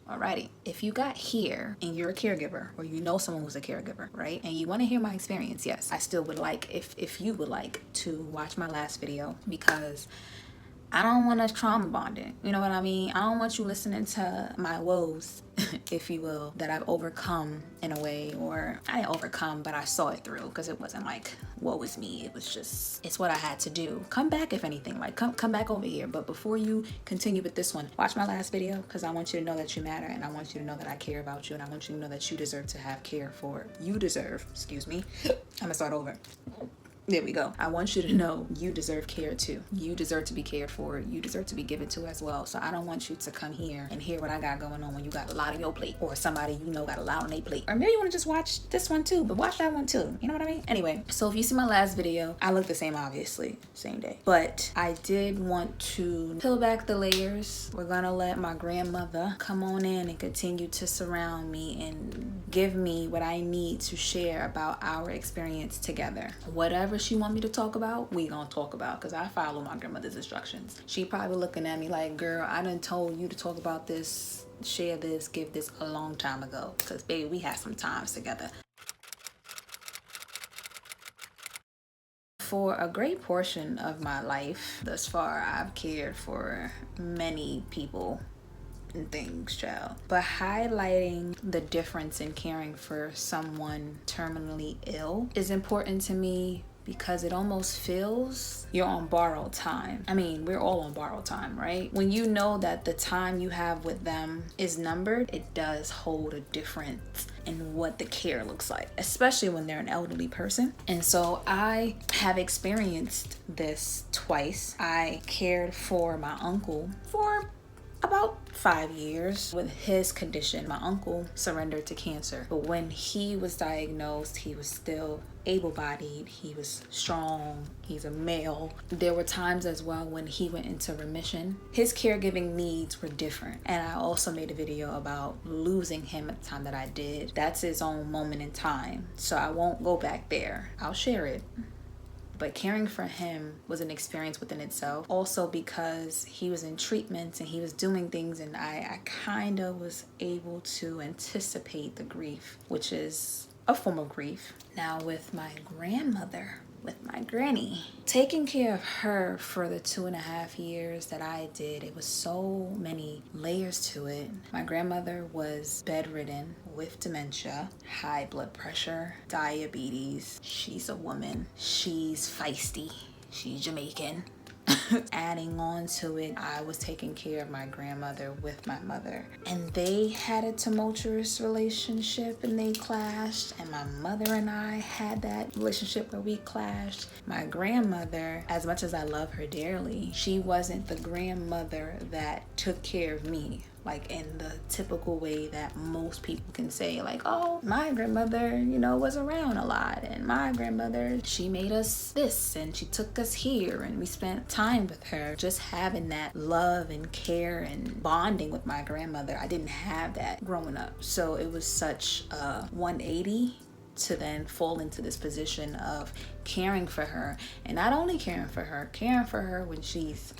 Alrighty, if you got here and you're a caregiver or you know someone who's a caregiver, right? And you want to hear my experience, yes, I still would like, if you would like to watch my last video, because I don't want us trauma bonding. You know what I mean? I don't want you listening to my woes, if you will, that I've overcome in a way, or I didn't overcome, but I saw it through, because it wasn't like, woe is me. It was just, it's what I had to do. Come back, if anything, like come back over here. But before you continue with this one, watch my last video, because I want you to know that you matter, and I want you to know that I care about you, and I want you to know that you deserve to have care for, you deserve, excuse me. I'm gonna start over. There we go. I want you to know you deserve care too. You deserve to be cared for. You deserve to be given to as well. So I don't want you to come here and hear what I got going on when you got a lot on your plate, or somebody you know got a lot on their plate. Or maybe you want to just watch this one too, but watch that one too. You know what I mean? Anyway, so if you see my last video, I look the same, obviously, same day. But I did want to peel back the layers. We're gonna let my grandmother come on in and continue to surround me and give me what I need to share about our experience together. Whatever she want me to talk about, we gonna talk about, because I follow my grandmother's instructions. She probably looking at me like, girl, I done told you to talk about this, share this, give this a long time ago, because baby, we had some times together. For a great portion of my life thus far, I've cared for many people and things, child. But highlighting the difference in caring for someone terminally ill is important to me, because it almost feels you're on borrowed time. I mean, we're all on borrowed time, right? When you know that the time you have with them is numbered, it does hold a difference in what the care looks like, especially when they're an elderly person. And so I have experienced this twice. I cared for my uncle for about 5 years with his condition. My uncle surrendered to cancer, but when he was diagnosed, he was still able-bodied, he was strong, he's a male. There were times as well when he went into remission. His caregiving needs were different, and I also made a video about losing him at the time that I did. That's his own moment in time, so I won't go back there. I'll share it. But caring for him was an experience within itself. Also because he was in treatment and he was doing things, and I kind of was able to anticipate the grief, which is a form of grief. Now with my grandmother, with my granny, taking care of her for the 2.5 years that I did, it was so many layers to it. My grandmother was bedridden with dementia, high blood pressure, diabetes. She's a woman. She's feisty. She's Jamaican. Adding on to it, I was taking care of my grandmother with my mother, and they had a tumultuous relationship and they clashed, and my mother and I had that relationship where we clashed. My grandmother, as much as I love her dearly, she wasn't the grandmother that took care of me, like in the typical way that most people can say, like, oh, my grandmother, you know, was around a lot, and my grandmother, she made us this and she took us here and we spent time with her. Just having that love and care and bonding with my grandmother, I didn't have that growing up. So it was such a 180 to then fall into this position of caring for her, and not only caring for her when she's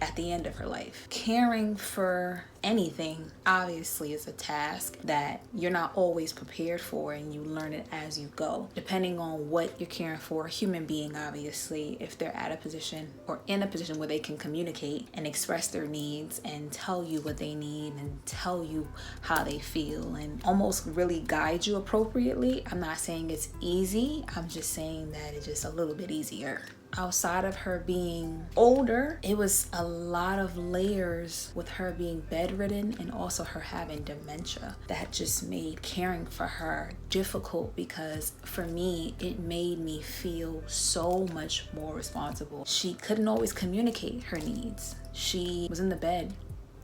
at the end of her life. Caring for anything obviously is a task that you're not always prepared for, and you learn it as you go, depending on what you're caring for. A human being, obviously, if they're at a position or in a position where they can communicate and express their needs and tell you what they need and tell you how they feel and almost really guide you appropriately. I'm not saying it's easy, I'm just saying that it's just a little bit easier. Outside of her being older, it was a lot of layers with her being bedridden and also her having dementia that just made caring for her difficult, because for me, it made me feel so much more responsible. She couldn't always communicate her needs. She was in the bed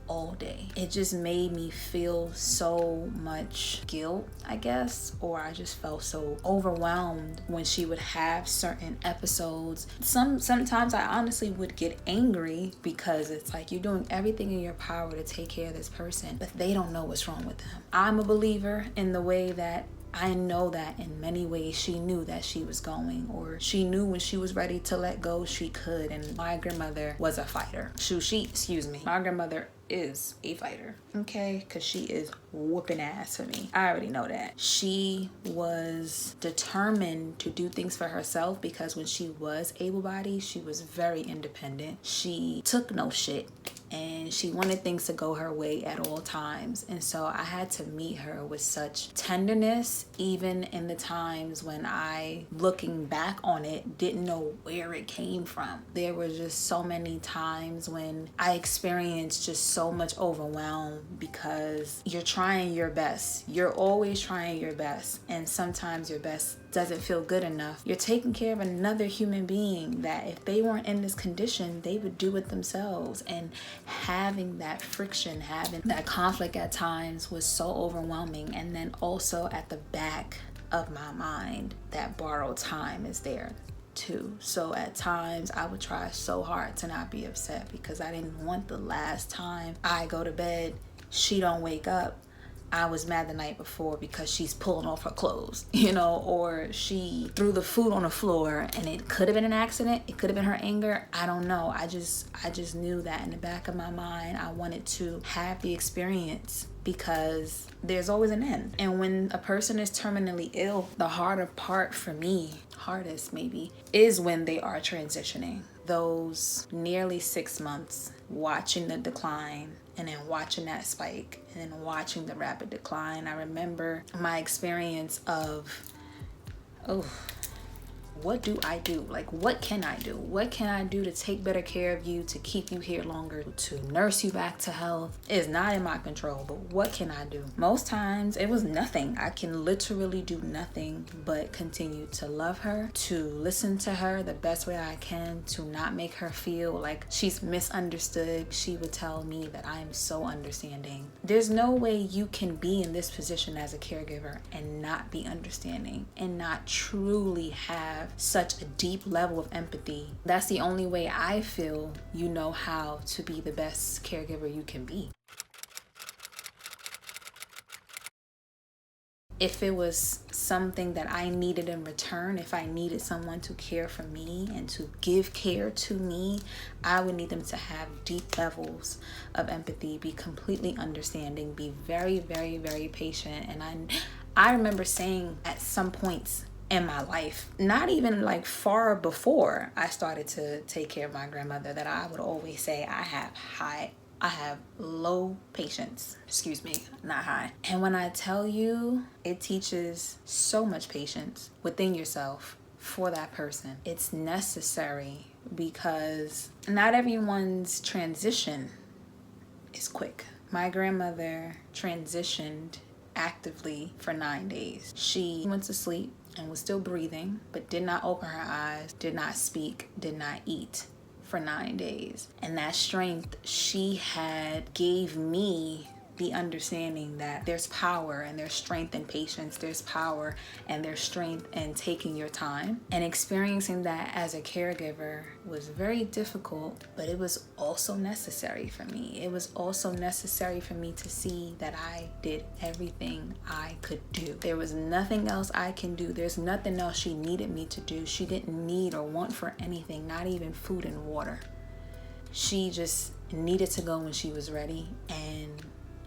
all day. It just made me feel so much guilt, I guess, or I just felt so overwhelmed when she would have certain episodes. Sometimes I honestly would get angry, because it's like you're doing everything in your power to take care of this person, but they don't know what's wrong with them. I'm a believer in the way that I know that in many ways she knew that she was going, or she knew when she was ready to let go, she could. And my grandmother was a fighter. My grandmother is a fighter, okay? Because she is whooping ass for me. I already know that. She was determined to do things for herself because when she was able-bodied, she was very independent. She took no shit and she wanted things to go her way at all times. And so I had to meet her with such tenderness, even in the times when I, looking back on it, didn't know where it came from. There were just so many times when I experienced just so much overwhelm because you're trying your best. You're always trying your best. And sometimes your best doesn't feel good enough. You're taking care of another human being that if they weren't in this condition, they would do it themselves. And having that friction, having that conflict at times was so overwhelming. And then also at the back of my mind, that borrowed time is there too. So at times I would try so hard to not be upset because I didn't want the last time I go to bed, she don't wake up, I was mad the night before because she's pulling off her clothes, or she threw the food on the floor, and it could have been an accident. It could have been her anger. I don't know. I just knew that in the back of my mind, I wanted to have the experience because there's always an end. And when a person is terminally ill, the harder part for me, hardest maybe, is when they are transitioning. Those nearly 6 months watching the decline and then watching that spike and then watching the rapid decline. I remember my experience of, what do I do? Like, what can I do? What can I do to take better care of you, to keep you here longer, to nurse you back to health? It's not in my control, but what can I do? Most times it was nothing. I can literally do nothing but continue to love her, to listen to her the best way I can, to not make her feel like she's misunderstood. She would tell me that I am so understanding. There's no way you can be in this position as a caregiver and not be understanding and not truly have such a deep level of empathy. That's the only way I feel you know how to be the best caregiver you can be. If it was something that I needed in return, if I needed someone to care for me and to give care to me, I would need them to have deep levels of empathy, be completely understanding, be very, very, very patient. And I remember saying at some points in my life, not even like far before I started to take care of my grandmother, that I would always say I have low patience. Excuse me, not high. And when I tell you, it teaches so much patience within yourself for that person. It's necessary because not everyone's transition is quick. My grandmother transitioned actively for 9 days. She went to sleep and was still breathing, but did not open her eyes, did not speak, did not eat for 9 days. And that strength she had gave me the understanding that there's power and there's strength in patience. There's power and there's strength in taking your time. And experiencing that as a caregiver was very difficult, but it was also necessary for me. It was also necessary for me to see that I did everything I could do. There was nothing else I can do. There's nothing else she needed me to do. She didn't need or want for anything, not even food and water. She just needed to go when she was ready, and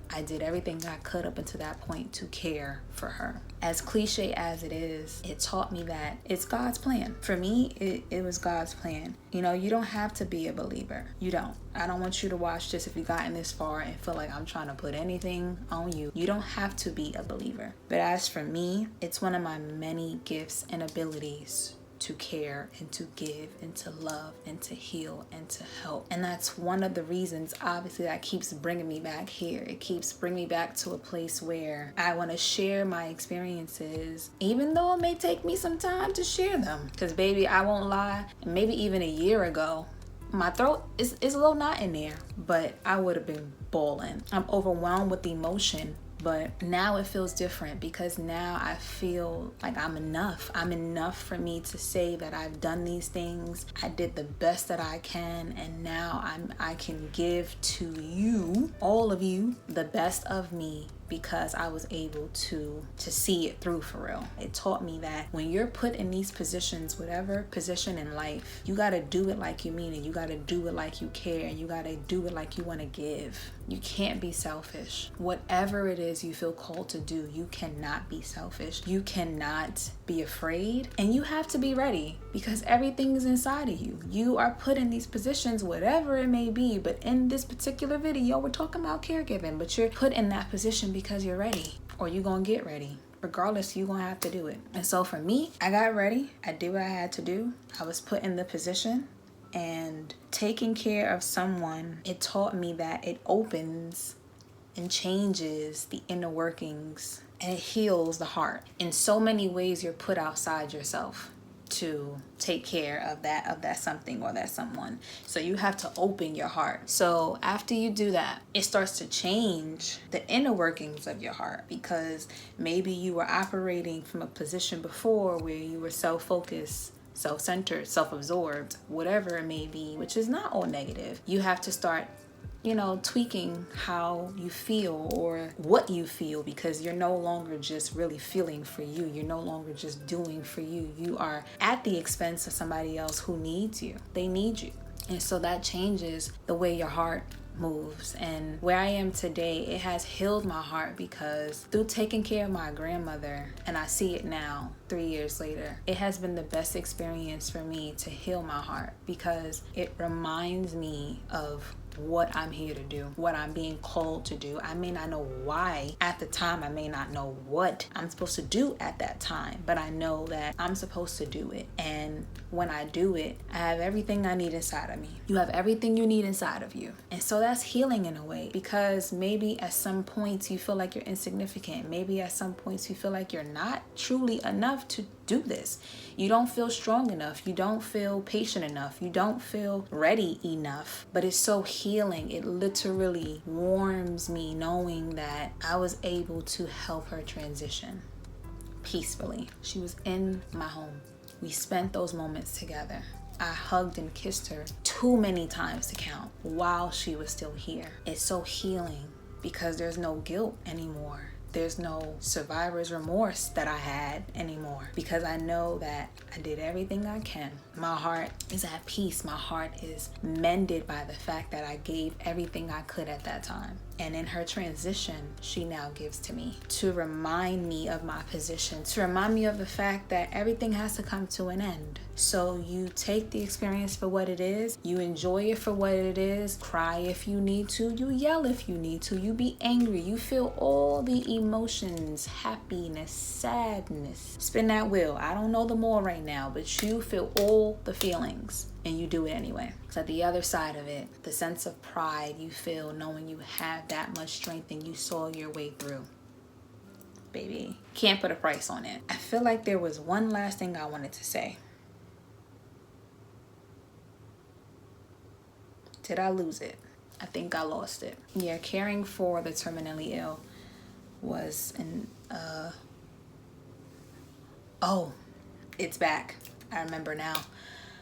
I did everything I could up until that point to care for her. As cliche as it is, it taught me that it's God's plan. For me, it was God's plan. You don't have to be a believer. You don't. I don't want you to watch this if you've gotten this far and feel like I'm trying to put anything on you. You don't have to be a believer. But as for me, it's one of my many gifts and abilities to care and to give and to love and to heal and to help. And that's one of the reasons, obviously, that keeps bringing me back here. It keeps bringing me back to a place where I want to share my experiences, even though it may take me some time to share them. Because baby, I won't lie, maybe even a year ago, my throat is a little knot in there, but I would have been bawling. I'm overwhelmed with emotion. But now it feels different because now I feel like I'm enough. I'm enough for me to say that I've done these things. I did the best that I can, and now I can give to you, all of you, the best of me because I was able to see it through for real. It taught me that when you're put in these positions, whatever position in life, you got to do it like you mean it. You got to do it like you care, and you got to do it like you want to give. You can't be selfish. Whatever it is you feel called to do, you cannot be selfish. You cannot be afraid, and you have to be ready, because everything is inside of you. You are put in these positions, whatever it may be. But in this particular video, we're talking about caregiving, but you're put in that position because you're ready, or you're gonna get ready. Regardless, you're gonna have to do it. And so for me, I got ready. I did what I had to do. I was put in the position. And taking care of someone, it taught me that it opens and changes the inner workings, and it heals the heart. In so many ways, you're put outside yourself to take care of that something or that someone. So you have to open your heart. So after you do that, it starts to change the inner workings of your heart, because maybe you were operating from a position before where you were self-focused, self-centered, self-absorbed, whatever it may be, which is not all negative. You have to start, tweaking how you feel or what you feel, because you're no longer just really feeling for you. You're no longer just doing for you. You are at the expense of somebody else who needs you. They need you. And so that changes the way your heart moves. And where I am today, it has healed my heart, because through taking care of my grandmother, and I see it now 3 years later, it has been the best experience for me to heal my heart, because it reminds me of what I'm here to do, what I'm being called to do. I may not know why at the time. I may not know what I'm supposed to do at that time, but I know that I'm supposed to do it. And when I do it, I have everything I need inside of me. You have everything you need inside of you. And so that's healing in a way, because maybe at some points you feel like you're insignificant. Maybe at some points you feel like you're not truly enough to do this. You don't feel strong enough. You don't feel patient enough. You don't feel ready enough. But it's so healing. It literally warms me knowing that I was able to help her transition peacefully. She was in my home. We spent those moments together. I hugged and kissed her too many times to count while she was still here. It's so healing, because there's no guilt anymore. There's no survivor's remorse that I had anymore, because I know that I did everything I can. My heart is at peace. My heart is mended by the fact that I gave everything I could at that time. And in her transition, she now gives to me to remind me of my position, to remind me of the fact that everything has to come to an end. So you take the experience for what it is, you enjoy it for what it is, cry if you need to, you yell if you need to, you be angry, you feel all the emotions, happiness, sadness. Spin that wheel. I don't know them all right now, but you feel all the feelings. And you do it anyway. So the other side of it, the sense of pride you feel knowing you have that much strength and you saw your way through. Baby, can't put a price on it. I feel like there was one last thing I wanted to say. Did I lose it? I think I lost it. Yeah, caring for the terminally ill was it's back. I remember now.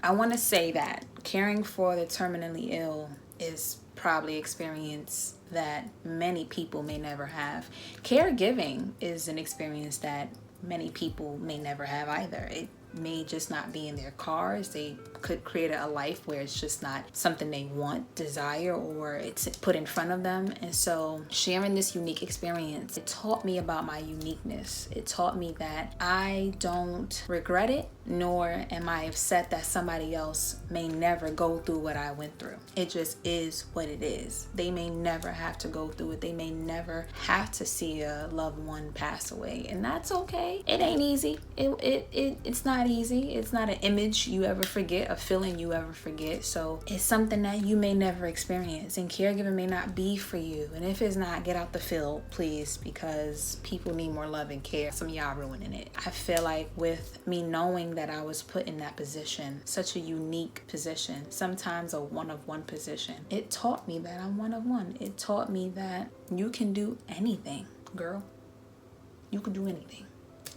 I want to say that caring for the terminally ill is probably an experience that many people may never have. Caregiving is an experience that many people may never have either. It may just not be in their cars. They could create a life where it's just not something they want, desire, or it's put in front of them. And so sharing this unique experience, it taught me about my uniqueness. It taught me that I don't regret it, nor am I upset that somebody else may never go through what I went through. It just is what it is. They may never have to go through it. They may never have to see a loved one pass away, and that's okay. It ain't easy. It's not easy. It's not an image you ever forget, a feeling you ever forget. So it's something that you may never experience, and caregiving may not be for you. And if it's not, get out the field, please, because people need more love and care. Some of y'all ruining it. I feel like with me knowing that I was put in that position, such a unique position, sometimes a one-of-one position, it taught me that I'm one of one. It taught me that you can do anything, girl. You can do anything.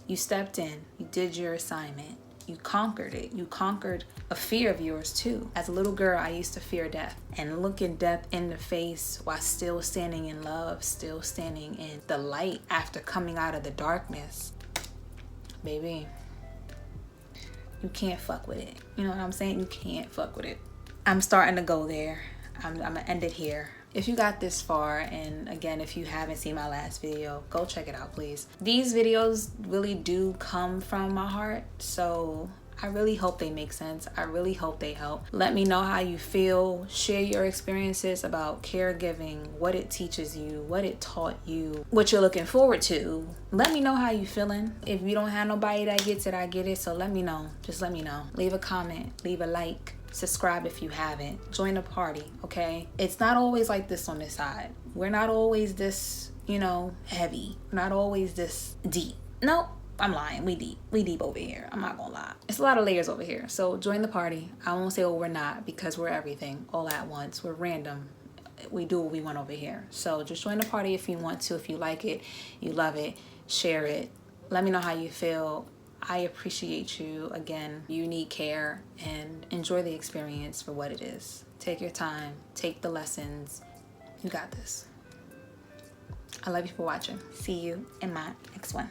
You stepped in, you did your assignment, you conquered it. You conquered a fear of yours too. As a little girl, I used to fear death, and looking death in the face while still standing in love, still standing in the light after coming out of the darkness. Baby, you can't fuck with it. You know what I'm saying? You can't fuck with it. I'm starting to go there. I'm gonna end it here. If you got this far, and again, if you haven't seen my last video, go check it out, please. These videos really do come from my heart, so I really hope they make sense. I really hope they help. Let me know how you feel. Share your experiences about caregiving, what it teaches you, what it taught you, what you're looking forward to. Let me know how you feeling. If you don't have nobody that gets it, I get it. So let me know. Just let me know. Leave a comment, leave a like, subscribe if you haven't. Join the party, okay? It's not always like this on this side. We're not always this, heavy. We're not always this deep. Nope. I'm lying. We deep over here. I'm not gonna lie. It's a lot of layers over here. So join the party. I won't say, oh, we're not, because we're everything all at once. We're random. We do what we want over here. So just join the party if you want to. If you like it, you love it, share it. Let me know how you feel. I appreciate you. Again, you need care, and enjoy the experience for what it is. Take your time. Take the lessons. You got this. I love you for watching. See you in my next one.